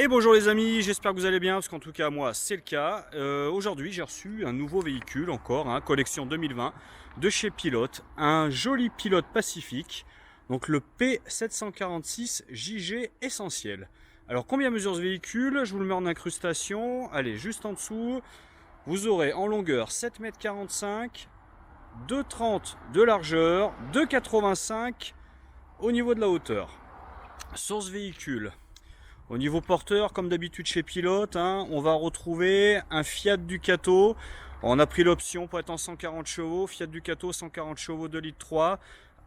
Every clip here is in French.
Et bonjour les amis, j'espère que vous allez bien, parce qu'en tout cas moi c'est le cas. Aujourd'hui j'ai reçu un nouveau véhicule encore, collection 2020 de chez Pilote, un joli Pilote Pacifique, donc le P746 JG Essentiel. Alors combien mesure ce véhicule? Je vous le mets en incrustation, allez juste en dessous, vous aurez en longueur 7,45 m, 2,30 de largeur, 2,85 au niveau de la hauteur. Sur ce véhicule, au niveau porteur, comme d'habitude chez Pilote, on va retrouver un Fiat Ducato. On a pris l'option pour être en 140 chevaux. Fiat Ducato 140 chevaux 2,3 litres.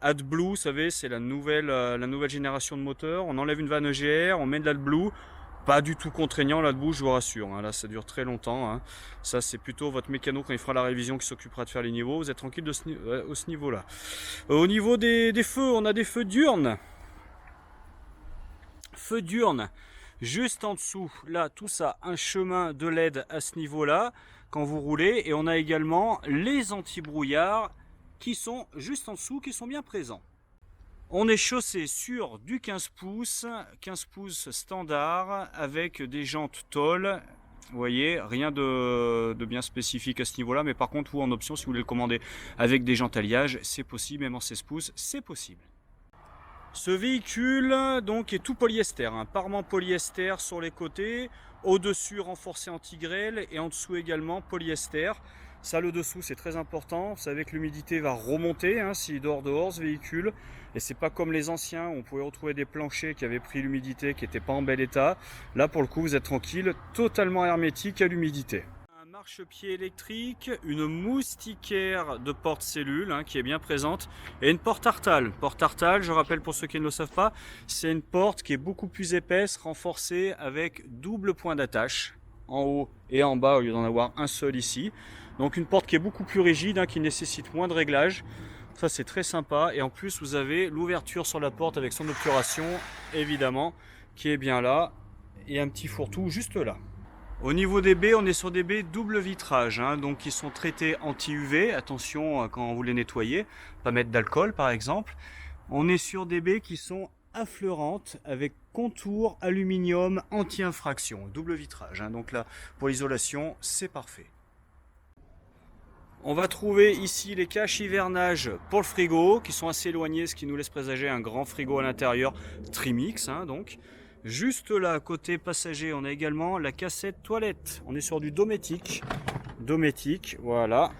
AdBlue, vous savez, c'est la nouvelle génération de moteur. On enlève une vanne EGR, on met de l'AdBlue. Pas du tout contraignant l'AdBlue, je vous rassure. Là, ça dure très longtemps. Ça, c'est plutôt votre mécano quand il fera la révision qui s'occupera de faire les niveaux. Vous êtes tranquille de ce niveau-là. Au niveau des feux, on a des feux diurnes. Feu diurne juste en dessous, là tout ça, un chemin de LED à ce niveau là quand vous roulez, et on a également les anti-brouillards qui sont juste en dessous, qui sont bien présents. On est chaussé sur du 15 pouces standard avec des jantes tôle. Vous voyez, rien de bien spécifique à ce niveau là, mais par contre vous en option, si vous voulez le commander avec des jantes alliage, c'est possible, même en 16 pouces c'est possible. Ce véhicule donc est tout polyester, parement polyester sur les côtés, au-dessus renforcé anti-grêle et en dessous également polyester. Ça, le dessous, c'est très important. Vous savez que l'humidité va remonter s'il dort dehors ce véhicule, et c'est pas comme les anciens où on pouvait retrouver des planchers qui avaient pris l'humidité, qui n'étaient pas en bel état. Là pour le coup vous êtes tranquille, totalement hermétique à l'humidité. Marche-pied électrique, une moustiquaire de porte-cellule qui est bien présente, et une porte Artal. Porte Artal, je rappelle pour ceux qui ne le savent pas, c'est une porte qui est beaucoup plus épaisse, renforcée avec double point d'attache en haut et en bas au lieu d'en avoir un seul ici. Donc une porte qui est beaucoup plus rigide, qui nécessite moins de réglages. Ça c'est très sympa, et en plus vous avez l'ouverture sur la porte avec son obturation évidemment qui est bien là, et un petit fourre-tout juste là. Au niveau des baies, on est sur des baies double vitrage, donc qui sont traitées anti-UV. Attention quand vous les nettoyez, pas mettre d'alcool par exemple. On est sur des baies qui sont affleurantes avec contour aluminium anti-infraction, double vitrage. Donc là, pour l'isolation, c'est parfait. On va trouver ici les caches hivernage pour le frigo, qui sont assez éloignés, ce qui nous laisse présager un grand frigo à l'intérieur, Trimix donc. Juste là, côté passager, on a également la cassette toilette. On est sur du Dometic. Dometic, voilà.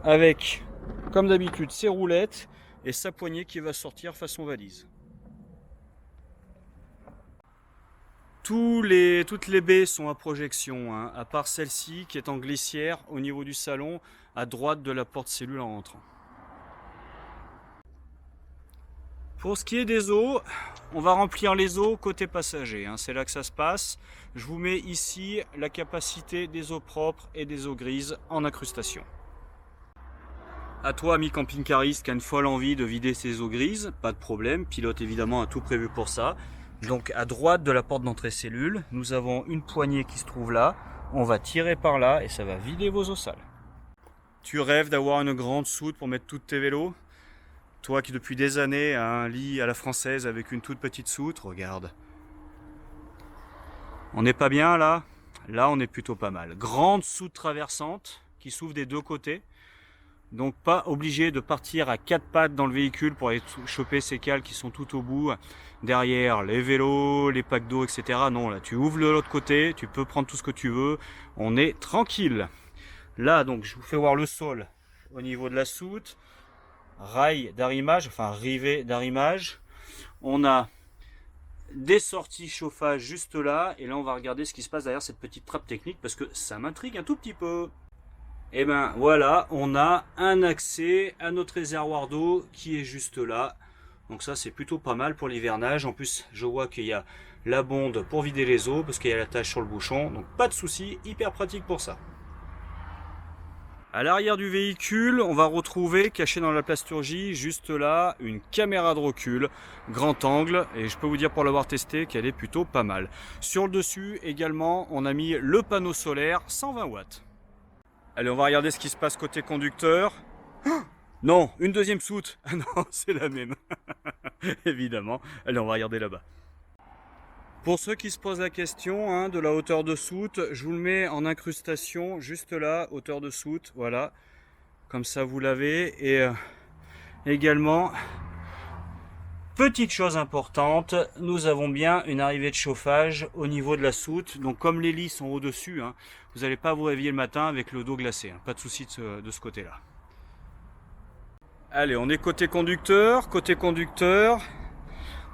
Avec, comme d'habitude, ses roulettes et sa poignée qui va sortir façon valise. Toutes les baies sont à projection, à part celle-ci qui est en glissière au niveau du salon, à droite de la porte cellule en rentrant. Pour ce qui est des eaux, on va remplir les eaux côté passager, c'est là que ça se passe. Je vous mets ici la capacité des eaux propres et des eaux grises en incrustation. À toi, ami camping-cariste qui a une folle envie de vider ses eaux grises, pas de problème, Pilote évidemment a tout prévu pour ça. Donc à droite de la porte d'entrée cellule, nous avons une poignée qui se trouve là. On va tirer par là et ça va vider vos eaux sales. Tu rêves d'avoir une grande soute pour mettre tous tes vélos? Toi qui depuis des années a un lit à la française avec une toute petite soute, regarde. On n'est pas bien là? Là on est plutôt pas mal. Grande soute traversante qui s'ouvre des deux côtés. Donc pas obligé de partir à quatre pattes dans le véhicule pour aller choper ces cales qui sont tout au bout. Derrière les vélos, les packs d'eau, etc. Non, là tu ouvres de l'autre côté, tu peux prendre tout ce que tu veux. On est tranquille. Là donc je vous fais voir le sol au niveau de la soute. Rail d'arrimage, enfin rivet d'arrimage. On a des sorties chauffage juste là, et là on va regarder ce qui se passe derrière cette petite trappe technique parce que ça m'intrigue un tout petit peu. Et ben voilà, on a un accès à notre réservoir d'eau qui est juste là. Donc ça c'est plutôt pas mal pour l'hivernage. En plus je vois qu'il y a la bonde pour vider les eaux parce qu'il y a la tache sur le bouchon, donc pas de souci, hyper pratique pour ça. À l'arrière du véhicule, on va retrouver, caché dans la plasturgie, juste là, une caméra de recul, grand angle, et je peux vous dire pour l'avoir testé qu'elle est plutôt pas mal. Sur le dessus, également, on a mis le panneau solaire 120 watts. Allez, on va regarder ce qui se passe côté conducteur. Non, une deuxième soute. Ah non, c'est la même. Évidemment. Allez, on va regarder là-bas. Pour ceux qui se posent la question hein, de la hauteur de soute, je vous le mets en incrustation juste là, hauteur de soute, voilà. Comme ça vous l'avez. Et également, petite chose importante, nous avons bien une arrivée de chauffage au niveau de la soute. Donc comme les lits sont au-dessus, hein, vous n'allez pas vous réveiller le matin avec le dos glacé. Hein, pas de souci de ce côté-là. Allez, on est côté conducteur. Côté conducteur,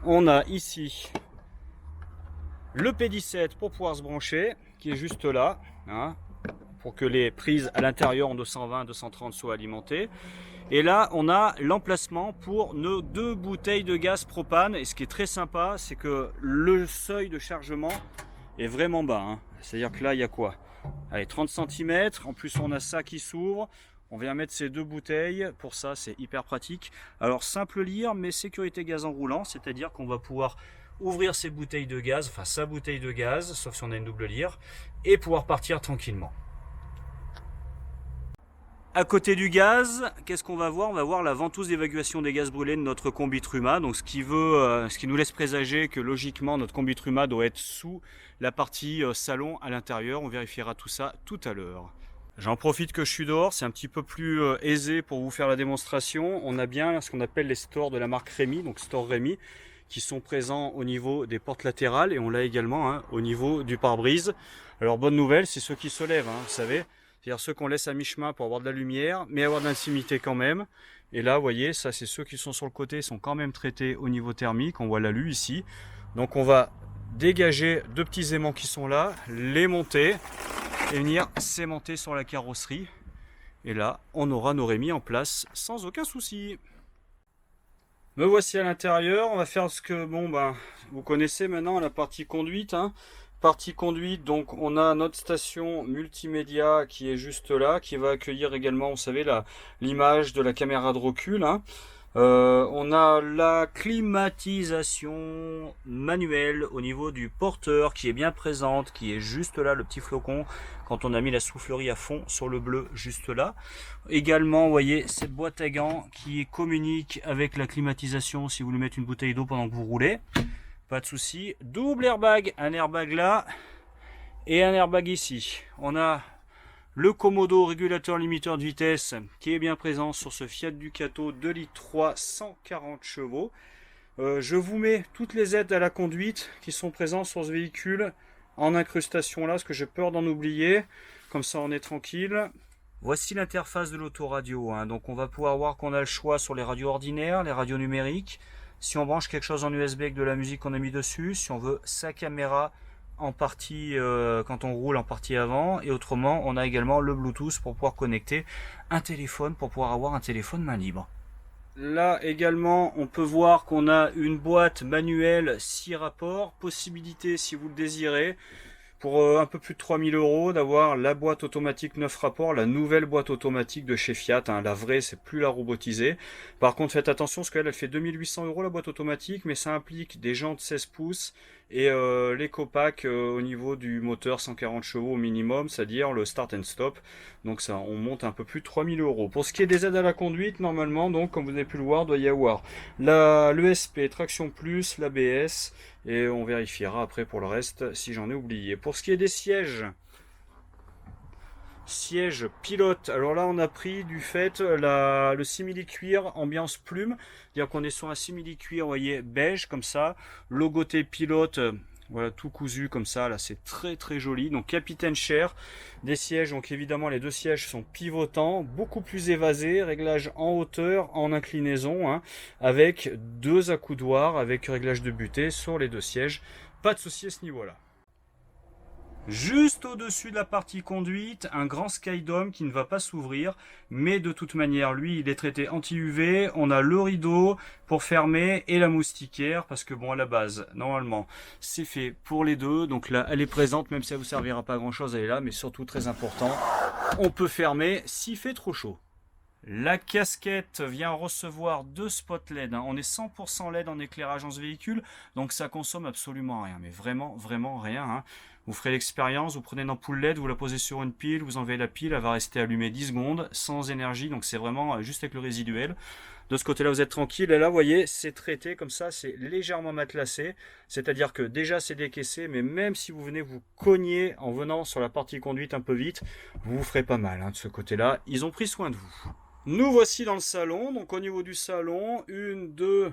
on a ici le P17 pour pouvoir se brancher, qui est juste là, hein, pour que les prises à l'intérieur en 220-230 soient alimentées. Et là, on a l'emplacement pour nos 2 bouteilles de gaz propane. Et ce qui est très sympa, c'est que le seuil de chargement est vraiment bas. Hein. C'est-à-dire que là, il y a quoi? Allez, 30 cm. En plus, on a ça qui s'ouvre. On vient mettre ces 2 bouteilles. Pour ça, c'est hyper pratique. Alors, simple lire, mais sécurité gaz enroulant. C'est-à-dire qu'on va pouvoir ouvrir ses bouteilles de gaz, enfin sa bouteille de gaz, sauf si on a une double lire, et pouvoir partir tranquillement. À côté du gaz, qu'est-ce qu'on va voir? On va voir la ventouse d'évacuation des gaz brûlés de notre combi Truma, donc ce qui nous laisse présager que logiquement notre combi Truma doit être sous la partie salon à l'intérieur. On vérifiera tout ça tout à l'heure. J'en profite que je suis dehors, c'est un petit peu plus aisé pour vous faire la démonstration. On a bien ce qu'on appelle les stores de la marque Rémi, donc Store Rémi, qui sont présents au niveau des portes latérales et on l'a également hein, au niveau du pare-brise. Alors bonne nouvelle, c'est ceux qui se lèvent, hein, vous savez. C'est-à-dire ceux qu'on laisse à mi-chemin pour avoir de la lumière, mais avoir de l'intimité quand même. Et là, vous voyez, ça c'est ceux qui sont sur le côté, sont quand même traités au niveau thermique. On voit l'alu ici. Donc on va dégager 2 petits aimants qui sont là, les monter et venir s'aimanter sur la carrosserie. Et là, on aura nos Rémi en place sans aucun souci. Me voici à l'intérieur. On va faire ce que, vous connaissez maintenant la partie conduite. Hein. Partie conduite, donc on a notre station multimédia qui est juste là, qui va accueillir également, vous savez, l'image de la caméra de recul. Hein. On a la climatisation manuelle au niveau du porteur qui est bien présente, qui est juste là, le petit flocon, quand on a mis la soufflerie à fond sur le bleu, juste là. Également, vous voyez, cette boîte à gants qui communique avec la climatisation si vous voulez mettre une bouteille d'eau pendant que vous roulez. Pas de souci. Double airbag, un airbag là et un airbag ici. On a le Komodo régulateur limiteur de vitesse qui est bien présent sur ce Fiat Ducato 2 litres 3 140 chevaux. Je vous mets toutes les aides à la conduite qui sont présentes sur ce véhicule en incrustation là, parce que j'ai peur d'en oublier. Comme ça on est tranquille. Voici l'interface de l'autoradio. Hein. Donc on va pouvoir voir qu'on a le choix sur les radios ordinaires, les radios numériques. Si on branche quelque chose en USB avec de la musique qu'on a mis dessus, si on veut sa caméra en partie quand on roule en partie avant, et autrement on a également le Bluetooth pour pouvoir connecter un téléphone, pour pouvoir avoir un téléphone main libre. Là également on peut voir qu'on a une boîte manuelle 6 rapports, possibilité si vous le désirez, pour un peu plus de 3000 € d'avoir la boîte automatique 9 rapports, la nouvelle boîte automatique de chez Fiat, hein, la vraie, c'est plus la robotisée. Par contre faites attention parce qu'elle elle fait 2800 € la boîte automatique, mais ça implique des jantes 16 pouces et l'éco-pack au niveau du moteur 140 chevaux au minimum, c'est-à-dire le start and stop. Donc ça, on monte un peu plus de 3000 €. Pour ce qui est des aides à la conduite, normalement, donc comme vous avez pu le voir, doit y avoir l'ESP, traction plus, l'ABS, et on vérifiera après pour le reste si j'en ai oublié. Pour ce qui est des sièges pilote, alors là on a pris du fait le simili cuir ambiance plume, c'est-à-dire qu'on est sur un simili cuir, vous voyez, beige comme ça, logoté pilote, voilà, tout cousu comme ça, là c'est très très joli. Donc capitaine chair, des sièges, donc évidemment les 2 sièges sont pivotants, beaucoup plus évasés, réglage en hauteur, en inclinaison, hein, avec 2 accoudoirs, avec réglage de butée sur les 2 sièges, pas de souci à ce niveau là. Juste au-dessus de la partie conduite, un grand skydome qui ne va pas s'ouvrir, mais de toute manière, lui, il est traité anti-UV. On a le rideau pour fermer et la moustiquaire, parce que bon, à la base, normalement, c'est fait pour les deux. Donc là, elle est présente, même si elle vous servira pas à grand-chose, elle est là, mais surtout, très important, on peut fermer s'il fait trop chaud. La casquette vient recevoir 2 spots LED. On est 100% LED en éclairage dans ce véhicule, donc ça consomme absolument rien, mais vraiment, vraiment rien. Hein. Vous ferez l'expérience, vous prenez une ampoule LED, vous la posez sur une pile, vous enlevez la pile, elle va rester allumée 10 secondes, sans énergie, donc c'est vraiment juste avec le résiduel. De ce côté-là, vous êtes tranquille. Et là, vous voyez, c'est traité comme ça, c'est légèrement matelassé. C'est-à-dire que déjà, c'est décaissé, mais même si vous venez vous cogner en venant sur la partie conduite un peu vite, vous vous ferez pas mal hein, de ce côté-là. Ils ont pris soin de vous. Nous voici dans le salon. Donc au niveau du salon, 1, 2,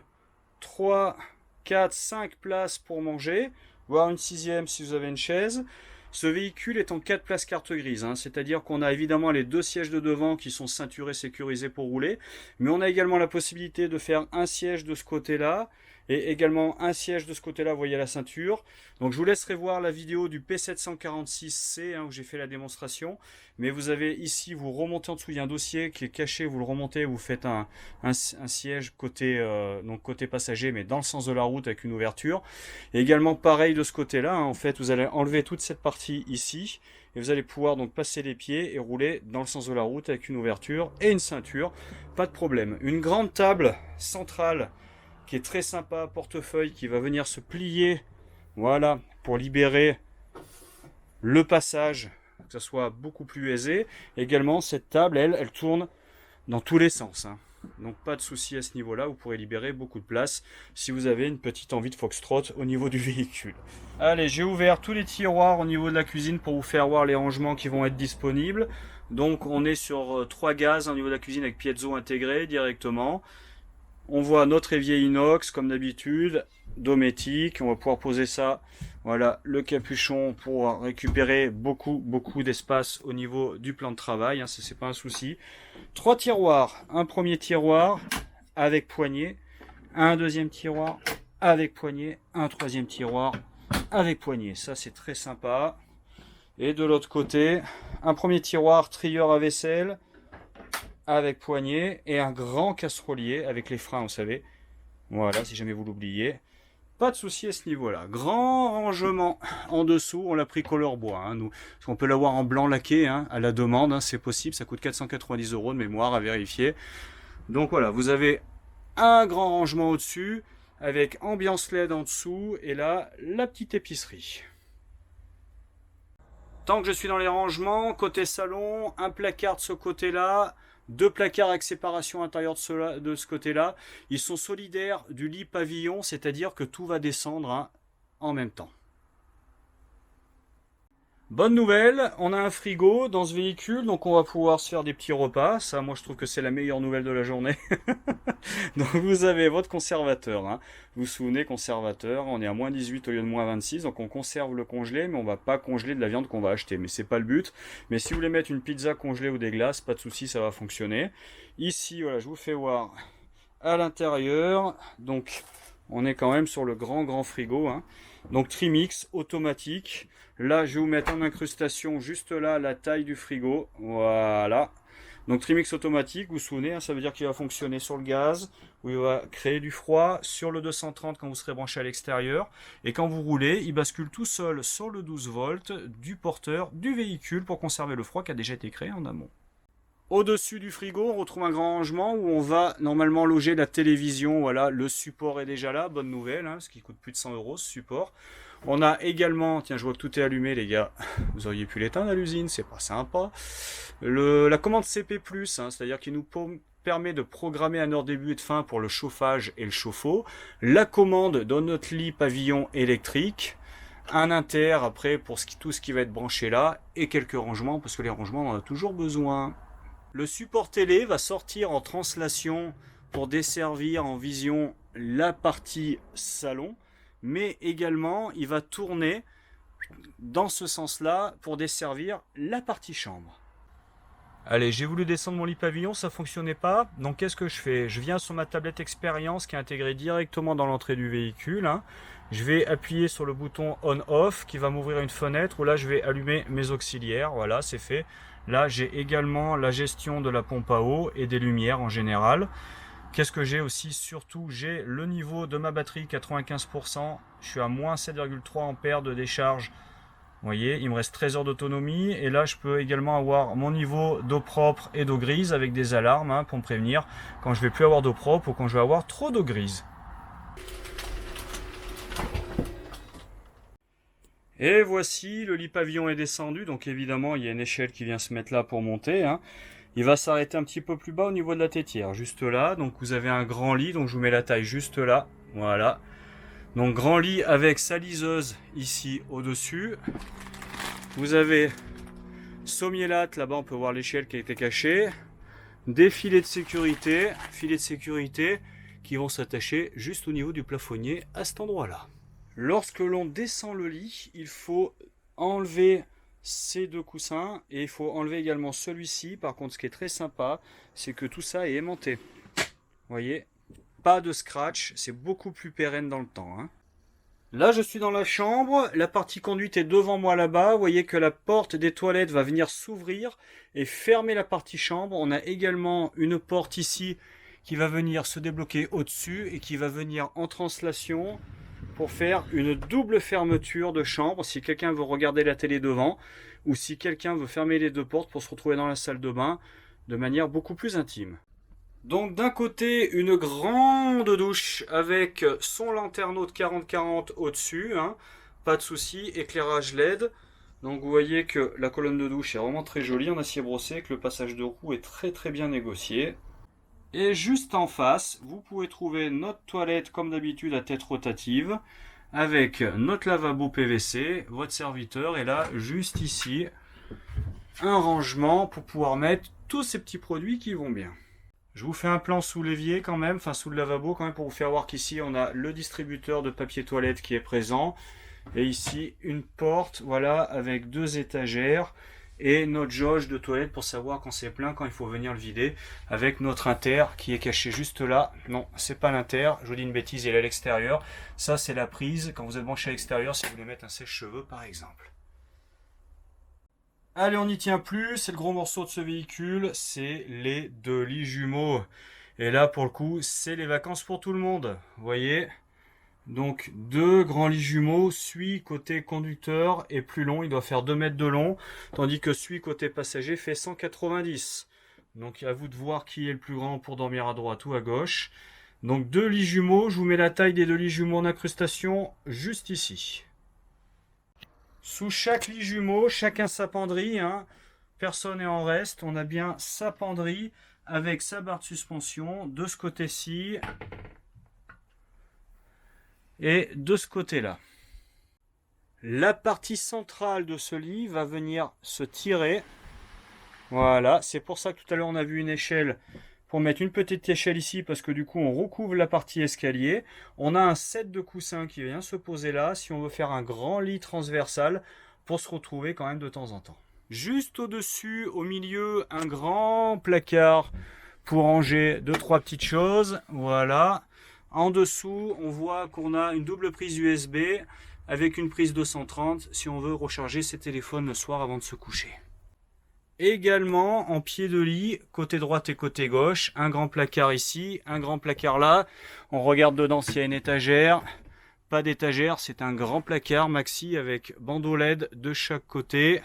3, 4, 5 places pour manger, voire une sixième si vous avez une chaise. Ce véhicule est en 4 places carte grise, hein, c'est-à-dire qu'on a évidemment les 2 sièges de devant qui sont ceinturés, sécurisés pour rouler, mais on a également la possibilité de faire un siège de ce côté-là, et également un siège de ce côté-là, vous voyez la ceinture. Donc je vous laisserai voir la vidéo du P746C hein, où j'ai fait la démonstration, mais vous avez ici, vous remontez en dessous, il y a un dossier qui est caché, vous le remontez, vous faites un siège côté, donc côté passager, mais dans le sens de la route avec une ouverture. Et également pareil de ce côté-là, hein, en fait vous allez enlever toute cette partie ici, et vous allez pouvoir donc passer les pieds et rouler dans le sens de la route avec une ouverture et une ceinture, pas de problème. Une grande table centrale qui est très sympa, portefeuille qui va venir se plier, voilà, pour libérer le passage, que ça soit beaucoup plus aisé. Également, cette table, elle tourne dans tous les sens, hein. Donc pas de souci à ce niveau-là, vous pourrez libérer beaucoup de place si vous avez une petite envie de foxtrot au niveau du véhicule. Allez, j'ai ouvert tous les tiroirs au niveau de la cuisine pour vous faire voir les rangements qui vont être disponibles. Donc on est sur 3 gaz au niveau de la cuisine avec piezo intégré directement. On voit notre évier inox comme d'habitude, dométique, on va pouvoir poser ça, voilà, le capuchon pour récupérer beaucoup d'espace au niveau du plan de travail, hein, ça c'est pas un souci. 3 tiroirs, un premier tiroir avec poignée, un deuxième tiroir avec poignée, un troisième tiroir avec poignée, ça c'est très sympa. Et de l'autre côté, un premier tiroir trieur à vaisselle, avec poignée et un grand casserolier avec les freins, vous savez. Voilà, si jamais vous l'oubliez. Pas de souci à ce niveau-là. Grand rangement en dessous, on l'a pris couleur bois. Hein, nous, on peut l'avoir en blanc laqué hein, à la demande, hein, c'est possible. Ça coûte 490 € de mémoire à vérifier. Donc voilà, vous avez un grand rangement au-dessus avec ambiance LED en dessous et là, la petite épicerie. Tant que je suis dans les rangements, côté salon, un placard de ce côté-là, 2 placards avec séparation intérieure de ce côté-là. Ils sont solidaires du lit pavillon, c'est-à-dire que tout va descendre hein, en même temps. Bonne nouvelle, on a un frigo dans ce véhicule, donc on va pouvoir se faire des petits repas. Ça, moi, je trouve que c'est la meilleure nouvelle de la journée. Donc vous avez votre conservateur. Hein. Vous vous souvenez, conservateur, on est à moins 18 au lieu de moins 26, donc on conserve le congelé, mais on va pas congeler de la viande qu'on va acheter. Mais c'est pas le but. Mais si vous voulez mettre une pizza congelée ou des glaces, pas de souci, ça va fonctionner. Ici, voilà, je vous fais voir à l'intérieur. Donc on est quand même sur le grand frigo. Hein. Donc Trimix automatique. Là, je vais vous mettre en incrustation juste là la taille du frigo. Voilà. Donc Trimix automatique, vous vous souvenez, hein, ça veut dire qu'il va fonctionner sur le gaz, où il va créer du froid sur le 230 quand vous serez branché à l'extérieur. Et quand vous roulez, il bascule tout seul sur le 12 volts du porteur du véhicule pour conserver le froid qui a déjà été créé en amont. Au-dessus du frigo, on retrouve un grand rangement où on va normalement loger la télévision. Voilà, le support est déjà là, bonne nouvelle, hein, ce qui coûte plus de 100 € ce support. On a également, tiens je vois que tout est allumé les gars, vous auriez pu l'éteindre à l'usine, c'est pas sympa. La commande CP+, hein, c'est-à-dire qu'il nous permet de programmer un heure début et de fin pour le chauffage et le chauffe-eau. La commande de notre lit pavillon électrique. Un inter après pour tout ce qui va être branché là et quelques rangements parce que les rangements on en a toujours besoin. Le support télé va sortir en translation pour desservir en vision la partie salon, mais également il va tourner dans ce sens-là pour desservir la partie chambre. Allez, j'ai voulu descendre mon lit pavillon, ça fonctionnait pas. Donc qu'est-ce que je fais? Je viens sur ma tablette expérience qui est intégrée directement dans l'entrée du véhicule. Hein. Je vais appuyer sur le bouton on-off qui va m'ouvrir une fenêtre où là je vais allumer mes auxiliaires. Voilà, c'est fait. Là, j'ai également la gestion de la pompe à eau et des lumières en général. Qu'est-ce que j'ai aussi? Surtout, j'ai le niveau de ma batterie, 95%. Je suis à moins 7,3 ampères de décharge. Vous voyez, il me reste 13 heures d'autonomie. Et là, je peux également avoir mon niveau d'eau propre et d'eau grise avec des alarmes hein, pour me prévenir quand je vais plus avoir d'eau propre ou quand je vais avoir trop d'eau grise. Et voici, le lit pavillon est descendu, donc évidemment il y a une échelle qui vient se mettre là pour monter. Hein. Il va s'arrêter un petit peu plus bas au niveau de la tétière, juste là. Donc vous avez un grand lit, donc je vous mets la taille juste là. Voilà. Donc grand lit avec sa liseuse ici au-dessus. Vous avez sommier-latte, là-bas on peut voir l'échelle qui a été cachée. Des filets de sécurité qui vont s'attacher juste au niveau du plafonnier à cet endroit-là. Lorsque l'on descend le lit, il faut enlever ces deux coussins et il faut enlever également celui-ci. Par contre, ce qui est très sympa, c'est que tout ça est aimanté. Vous voyez, pas de scratch, c'est beaucoup plus pérenne dans le temps, hein. Là, je suis dans la chambre, la partie conduite est devant moi là-bas. Vous voyez que la porte des toilettes va venir s'ouvrir et fermer la partie chambre. On a également une porte ici qui va venir se débloquer au-dessus et qui va venir en translation pour faire une double fermeture de chambre si quelqu'un veut regarder la télé devant ou si quelqu'un veut fermer les deux portes pour se retrouver dans la salle de bain de manière beaucoup plus intime. Donc d'un côté, une grande douche avec son lanterneau de 40-40 au-dessus, hein, pas de souci, éclairage LED. Donc vous voyez que la colonne de douche est vraiment très jolie en acier brossé, que le passage de roue est très bien négocié. Et juste en face, vous pouvez trouver notre toilette comme d'habitude à tête rotative, avec notre lavabo PVC, votre serviteur, et là, juste ici, un rangement pour pouvoir mettre tous ces petits produits qui vont bien. Je vous fais un plan sous l'évier quand même, enfin sous le lavabo quand même, pour vous faire voir qu'ici on a le distributeur de papier toilette qui est présent. Et ici une porte, voilà, avec deux étagères et notre jauge de toilette pour savoir quand c'est plein, quand il faut venir le vider, avec notre inter qui est caché juste là. Non, c'est pas l'inter, je vous dis une bêtise, il est à l'extérieur. Ça c'est la prise quand vous êtes branché à l'extérieur si vous voulez mettre un sèche-cheveux par exemple. Allez, on n'y tient plus, c'est le gros morceau de ce véhicule, c'est les deux lits jumeaux. Et là, pour le coup, c'est les vacances pour tout le monde, vous voyez. Donc, deux grands lits jumeaux, celui côté conducteur est plus long, il doit faire 2 mètres de long, tandis que celui côté passager fait 190. Donc, à vous de voir qui est le plus grand pour dormir à droite ou à gauche. Donc, deux lits jumeaux, je vous mets la taille des deux lits jumeaux en incrustation juste ici. Sous chaque lit jumeau, chacun sa penderie, hein. Personne n'est en reste. On a bien sa penderie avec sa barre de suspension de ce côté-ci et de ce côté-là. La partie centrale de ce lit va venir se tirer. Voilà, c'est pour ça que tout à l'heure on a vu une échelle pour mettre une petite échelle ici parce que du coup on recouvre la partie escalier. On a un set de coussins qui vient se poser là si on veut faire un grand lit transversal pour se retrouver quand même de temps en temps. Juste au-dessus, au milieu, un grand placard pour ranger 2-3 petites choses. Voilà. En dessous, on voit qu'on a une double prise USB avec une prise 230 si on veut recharger ses téléphones le soir avant de se coucher. Également en pied de lit, côté droite et côté gauche, un grand placard ici, un grand placard là. On regarde dedans s'il y a une étagère. Pas d'étagère, c'est un grand placard maxi avec bandeau LED de chaque côté.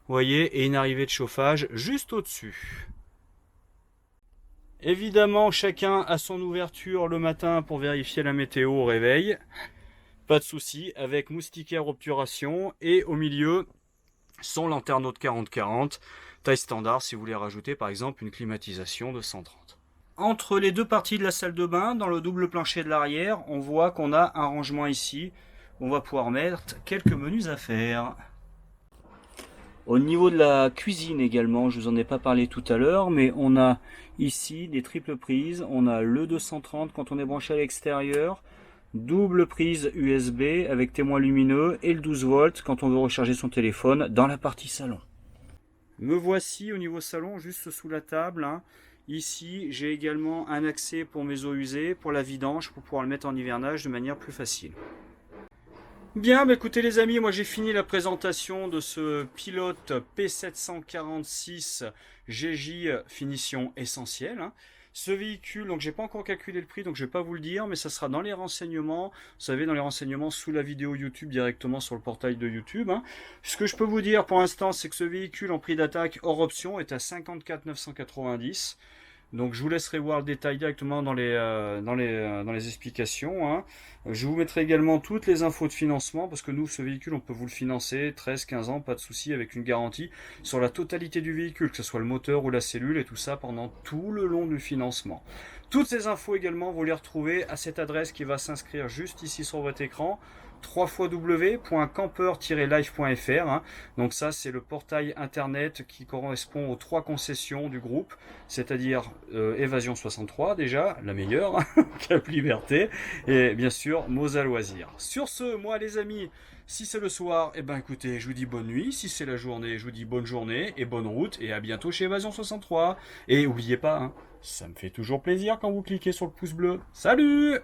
Vous voyez, et une arrivée de chauffage juste au-dessus. Évidemment, chacun a son ouverture le matin pour vérifier la météo au réveil. Pas de souci, avec moustiquaire obturation. Et au milieu, son lanterneau de 40-40. Taille standard si vous voulez rajouter par exemple une climatisation de 130. Entre les deux parties de la salle de bain, dans le double plancher de l'arrière, on voit qu'on a un rangement ici. On va pouvoir mettre quelques menus affaires. Au niveau de la cuisine également, je vous en ai pas parlé tout à l'heure, mais on a ici des triples prises. On a le 230 quand on est branché à l'extérieur, double prise USB avec témoin lumineux et le 12 volts quand on veut recharger son téléphone dans la partie salon. Me voici au niveau salon, juste sous la table, hein. Ici, j'ai également un accès pour mes eaux usées, pour la vidange, pour pouvoir le mettre en hivernage de manière plus facile. Bien, bah écoutez les amis, moi j'ai fini la présentation de ce pilote P746 GJ finition essentielle, hein. Ce véhicule, donc j'ai pas encore calculé le prix, donc je vais pas vous le dire, mais ça sera dans les renseignements. Vous savez, dans les renseignements sous la vidéo YouTube directement sur le portail de YouTube, hein. Ce que je peux vous dire pour l'instant, c'est que ce véhicule en prix d'attaque hors option est à 54 990. Donc je vous laisserai voir le détail directement dans les explications, hein. Je vous mettrai également toutes les infos de financement, parce que nous, ce véhicule, on peut vous le financer 13-15 ans, pas de souci, avec une garantie sur la totalité du véhicule, que ce soit le moteur ou la cellule, et tout ça pendant tout le long du financement. Toutes ces infos également, vous les retrouvez à cette adresse qui va s'inscrire juste ici sur votre écran, www.camper-life.fr, hein. Donc ça, c'est le portail internet qui correspond aux 3 concessions du groupe, c'est-à-dire Évasion 63 déjà, la meilleure, Cap Liberté, et bien sûr Mosa Loisirs. Sur ce, moi les amis, si c'est le soir, eh ben écoutez, je vous dis bonne nuit. Si c'est la journée, je vous dis bonne journée et bonne route, et à bientôt chez Évasion 63. Et n'oubliez pas, hein, ça me fait toujours plaisir quand vous cliquez sur le pouce bleu. Salut!